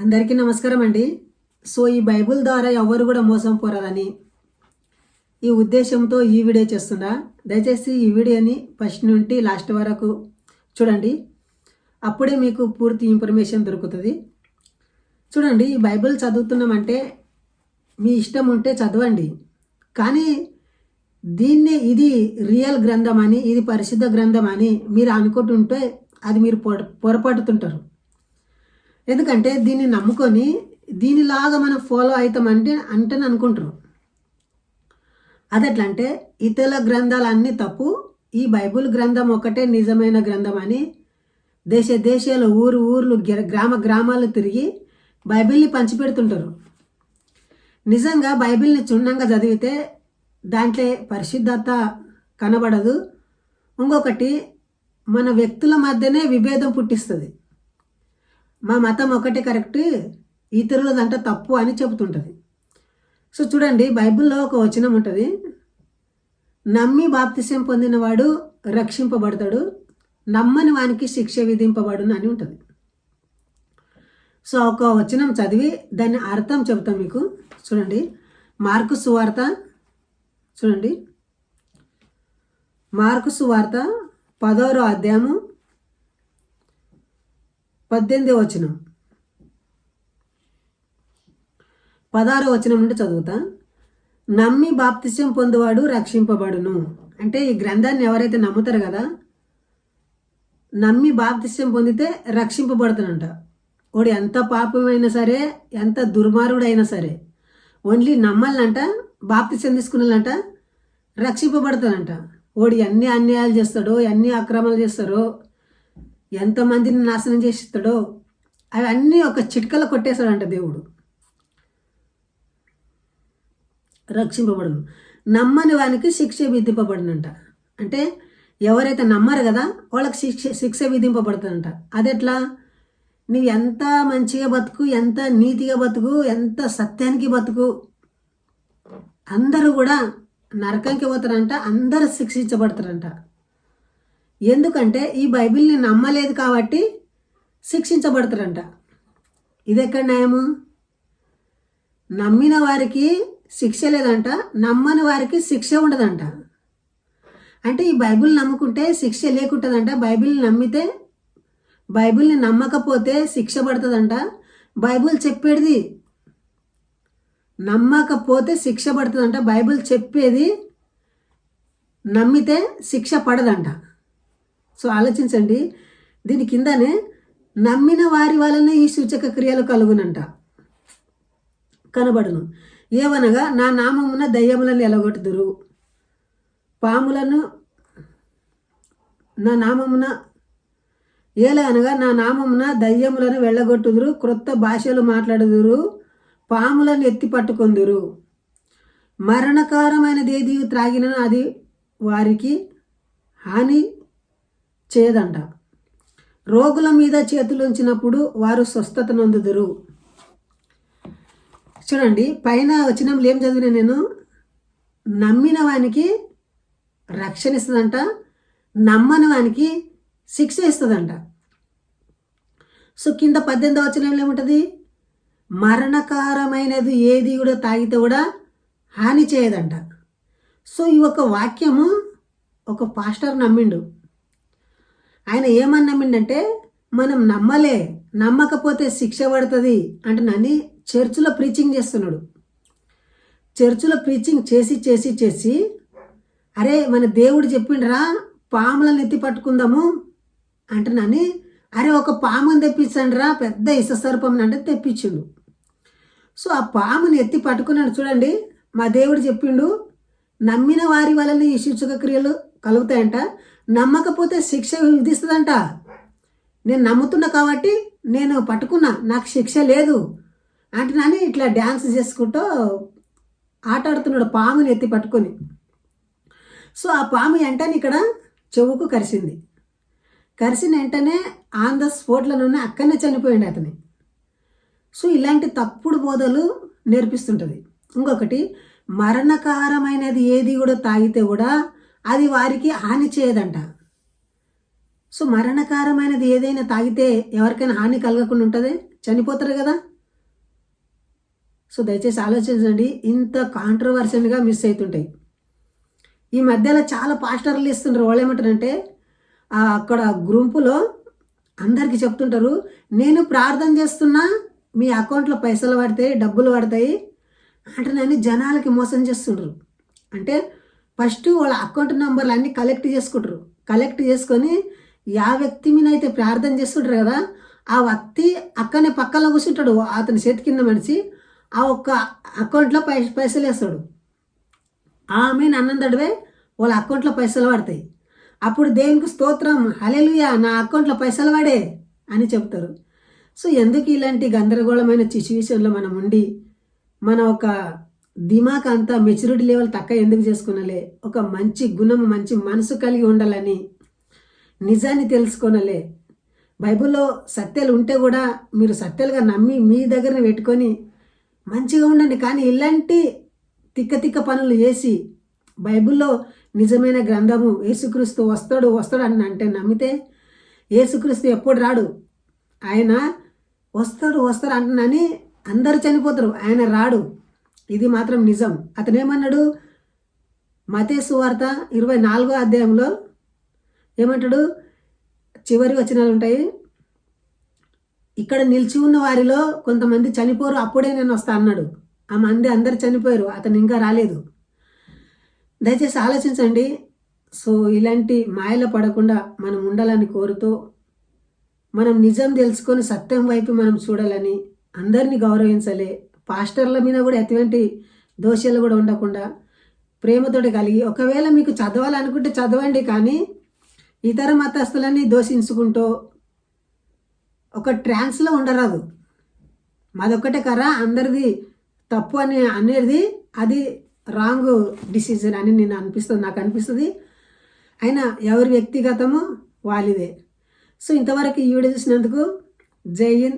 అందరికీ నమస్కారం అండి. సో ఈ బైబిల్ ద్వారా ఎవరు కూడా మోసం పోరాలని ఈ ఉద్దేశంతో ఈ వీడియో చేస్తున్నా. దయచేసి ఈ వీడియోని ఫస్ట్ నుండి లాస్ట్ వరకు చూడండి, అప్పుడే మీకు పూర్తి ఇన్ఫర్మేషన్ దొరుకుతుంది. చూడండి, ఈ బైబిల్ చదువుతున్నామంటే మీ ఇష్టం ఉంటే చదవండి, కానీ ఇది రియల్ గ్రంథం అని, ఇది పరిశుద్ధ గ్రంథం అని మీరు అనుకుంటుంటే అది మీరు పొరపాటుతుంటారు. ఎందుకంటే దీన్ని నమ్ముకొని దీనిలాగా మనం ఫాలో అవుతామంటే అనుకుంటారు. అది ఎట్లా అంటే ఇతర గ్రంథాలన్నీ తప్పు, ఈ బైబిల్ గ్రంథం ఒకటే నిజమైన గ్రంథం అని దేశాలు ఊర్లు గ్రామాలు తిరిగి బైబిల్ని పంచిపెడుతుంటారు. నిజంగా బైబిల్ని క్షుణ్ణంగా చదివితే దాంట్లో పరిశుద్ధత కనబడదు. ఇంకొకటి, మన వ్యక్తుల మధ్యనే విభేదం పుట్టిస్తుంది. మా మతం ఒకటే కరెక్ట్, ఇతరులదంట తప్పు అని చెబుతుంటుంది. సో చూడండి, బైబిల్లో ఒక వచనం ఉంటుంది, నమ్మి బాప్తిసం పొందినవాడు రక్షింపబడతాడు, నమ్మని వానికి శిక్ష విధింపబడును అని ఉంటుంది. సో ఒక వచనం చదివి దాని అర్థం చెబుతాం మీకు. చూడండి, మార్కు సువార్త చూడండి, మార్కు సువార్త 10వ అధ్యాయము 18వ వచనం, 16వ వచనం నుండి చదువుతా. నమ్మి బాప్తిసం పొందువాడు రక్షింపబడును అంటే ఈ గ్రంథాన్ని ఎవరైతే నమ్ముతారు కదా, నమ్మి బాప్తిసం పొందితే రక్షింపబడుతానంట. వాడు ఎంత పాపమైనా సరే, ఎంత దుర్మార్గుడైనా సరే, ఓన్లీ నమ్మాలంట, బాప్తిసం తీసుకున్నాలంట, రక్షింపబడతానంట. వాడు ఎన్ని అన్యాయాలు చేస్తాడో, ఎన్ని అక్రమాలు చేస్తాడో, ఎంతమందిని నాశనం చేస్తాడో అవన్నీ ఒక చిట్కలో కొట్టేశాడంట దేవుడు. రక్షింపబడును, నమ్మని వానికి శిక్ష విధింపబడినంట. అంటే ఎవరైతే నమ్మరు కదా వాళ్ళకి శిక్ష విధింపబడుతుందంట. అదెట్లా? నువ్వు ఎంత మంచిగా బతుకు, ఎంత నీతిగా బతుకు, ఎంత సత్యానికి బతుకు, అందరూ కూడా నరకంకి పోతారంట, అందరూ శిక్షించబడతారంట. ఎందుకంటే ఈ బైబిల్ని నమ్మలేదు కాబట్టి శిక్షించబడతారంట. ఇది ఎక్కడ న్యాయము? నమ్మిన వారికి శిక్ష లేదంట, నమ్మని వారికి శిక్ష ఉండదంట. అంటే ఈ బైబిల్ నమ్ముకుంటే శిక్ష లేకుంటుందంట, బైబిల్ని నమ్మకపోతే శిక్ష పడుతుందంట. బైబిల్ చెప్పేది నమ్మకపోతే శిక్ష పడుతుందంట, బైబిల్ చెప్పేది నమ్మితే శిక్ష పడదంట. సో ఆలోచించండి, దీని కిందనే నమ్మిన వారి వలనే ఈ సూచక క్రియలు కలుగునంట, కనబడును. ఏవనగా నా నామమున దయ్యములను ఎలగొట్టుదురు, పాములను నా నామమున అనగా నా నామమున దయ్యములను వెళ్ళగొట్టుదురు, క్రొత్త భాషలు మాట్లాడుదురు, పాములను ఎత్తి పట్టుకొందురు, మరణకరమైనది ఏది త్రాగినను అది వారికి హాని చేయదంట, రోగుల మీద చేతులు ఉంచినప్పుడు వారు స్వస్థత నొందుదురు. చూడండి, పైన వచనంలో ఏం చదివినా నేను, నమ్మిన వానికి రక్షణ ఇస్తుందంట, నమ్మని వానికి శిక్ష ఇస్తుందంట. సో కింద 18వ వచనంలో ఏముంటుంది? మరణకరమైనది ఏది కూడా తాగితే కూడా హాని చేయదంట. సో ఈ ఒక వాక్యము ఒక పాస్టర్ నమ్మిండు. ఆయన ఏమని నమ్మిండంటే, మనం నమ్మకపోతే శిక్ష పడుతుంది అంటున్నాని చర్చిలో ప్రీచింగ్ చేస్తున్నాడు. చర్చిలో ప్రీచింగ్ చేసి అరే మన దేవుడు చెప్పిండ్రా పాములను ఎత్తి పట్టుకుందాము అంటున్నాని, అరే ఒక పాముని తెప్పించండి రా, పెద్ద ఇససర్పం అంటే తెప్పించిండు. సో ఆ పాముని ఎత్తి పట్టుకున్నాడు. చూడండి, మా దేవుడు చెప్పిండు నమ్మిన వారి వలన ఈ సూచక క్రియలు కలుగుతాయంట, నమ్మకపోతే శిక్ష విధిస్తుందంట. నేను నమ్ముతున్నా కాబట్టి నేను పట్టుకున్నా, నాకు శిక్ష లేదు అంటున్నాని ఇట్లా డ్యాన్స్ చేసుకుంటూ ఆటాడుతున్నాడు పాముని ఎత్తి పట్టుకొని. సో ఆ పాము వెంటనే ఇక్కడ చెవుకు కరిసింది. కరిసిన వెంటనే ఆన్ ద స్పాట్లోనే అక్కడనే చనిపోయింది అతని. సో ఇలాంటి తప్పుడు బోధలు నేర్పిస్తుంటుంది. ఇంకొకటి, మరణకరమైనది ఏది కూడా తాగితే కూడా అది వారికి హాని చేయదంట. సో మరణకారమైనది ఏదైనా తాగితే ఎవరికైనా హాని కలగకుండా ఉంటుంది, చనిపోతారు కదా. సో దయచేసి ఆలోచించండి, ఇంత కాంట్రవర్షన్గా మిస్ అవుతుంటాయి. ఈ మధ్యలో చాలా పాస్టర్లు ఇస్తుంటారు. వాళ్ళు ఏమంటారంటే అక్కడ గ్రూపులో అందరికీ చెప్తుంటారు, నేను ప్రార్థన చేస్తున్నా మీ అకౌంట్లో పైసలు పడతాయి, డబ్బులు పడతాయి అంటే జనాలకి మోసం చేస్తుండ్రు. అంటే ఫస్ట్ వాళ్ళ అకౌంట్ నెంబర్లు అన్నీ కలెక్ట్ చేసుకుంటారు. కలెక్ట్ చేసుకొని ఆ వ్యక్తి మీద అయితే ప్రార్థన చేస్తుంటారు కదా, ఆ వ్యక్తి అక్కనే పక్కన కూర్చుంటాడు, అతని చేతి కింద మనిషి ఆ ఒక్క అకౌంట్లో పైసలు వేస్తాడు. ఆమె అన్నందడివే వాళ్ళ అకౌంట్లో పైసలు పడతాయి. అప్పుడు దేవునికి స్తోత్రం, హల్లెలూయా, నా అకౌంట్లో పైసలు పడే అని చెప్తారు. సో ఎందుకు ఇలాంటి గందరగోళమైన సిచ్యువేషన్లో మనం ఉండి మన ఒక దిమాగ్ అంతా మెచ్యూరిటీ లెవెల్ తక్కువ ఎందుకు చేసుకునలే? ఒక మంచి గుణం, మంచి మనసు కలిగి ఉండాలని, నిజాన్ని తెలుసుకోనలే. బైబిల్లో సత్యాలు ఉంటే కూడా మీరు సత్యాలుగా నమ్మి మీ దగ్గర పెట్టుకొని మంచిగా ఉండండి. కానీ ఇలాంటి తిక్క పనులు చేసి బైబిల్లో నిజమైన గ్రంథము యేసుక్రీస్తు వస్తాడు అని అంటే నమ్మితే యేసుక్రీస్తు ఎప్పుడు రాడు. ఆయన వస్తాడు అంటున్నాని అందరూ చనిపోతారు, ఆయన రాడు. ఇది మాత్రం నిజం. అతను ఏమన్నాడు? మత్తయి సువార్త 24వ అధ్యాయంలో ఏమంటాడు? చివరి వచనాలు ఉంటాయి, ఇక్కడ నిలిచి ఉన్న వారిలో కొంతమంది చనిపోరు, అప్పుడే నేను వస్తా అన్నాడు. ఆ మంది అందరు చనిపోయారు, అతను ఇంకా రాలేదు. దయచేసి ఆలోచించండి. సో ఇలాంటి మాయలో పడకుండా మనం ఉండాలని కోరుతూ, మనం నిజం తెలుసుకొని సత్యం వైపు మనం చూడాలని, అందరినీ గౌరవించాలి. పాస్టర్ల మీద కూడా ఎటువంటి దోషాలు కూడా ఉండకుండా ప్రేమతోటి కలిగి, ఒకవేళ మీకు చదవాలనుకుంటే చదవండి, కానీ ఇతర మతస్థులని దోషించుకుంటూ ఒక ట్రాన్స్లో ఉండరాదు. మాదొక్కటే కరా అందరిది తప్పు అని అనేది అది రాంగ్ డిసిజన్ అని నాకు అనిపిస్తుంది. అయినా ఎవరి వ్యక్తిగతము వాళ్ళదే. సో ఇంతవరకు ఈ వీడియో చూసినందుకు జై హింద్.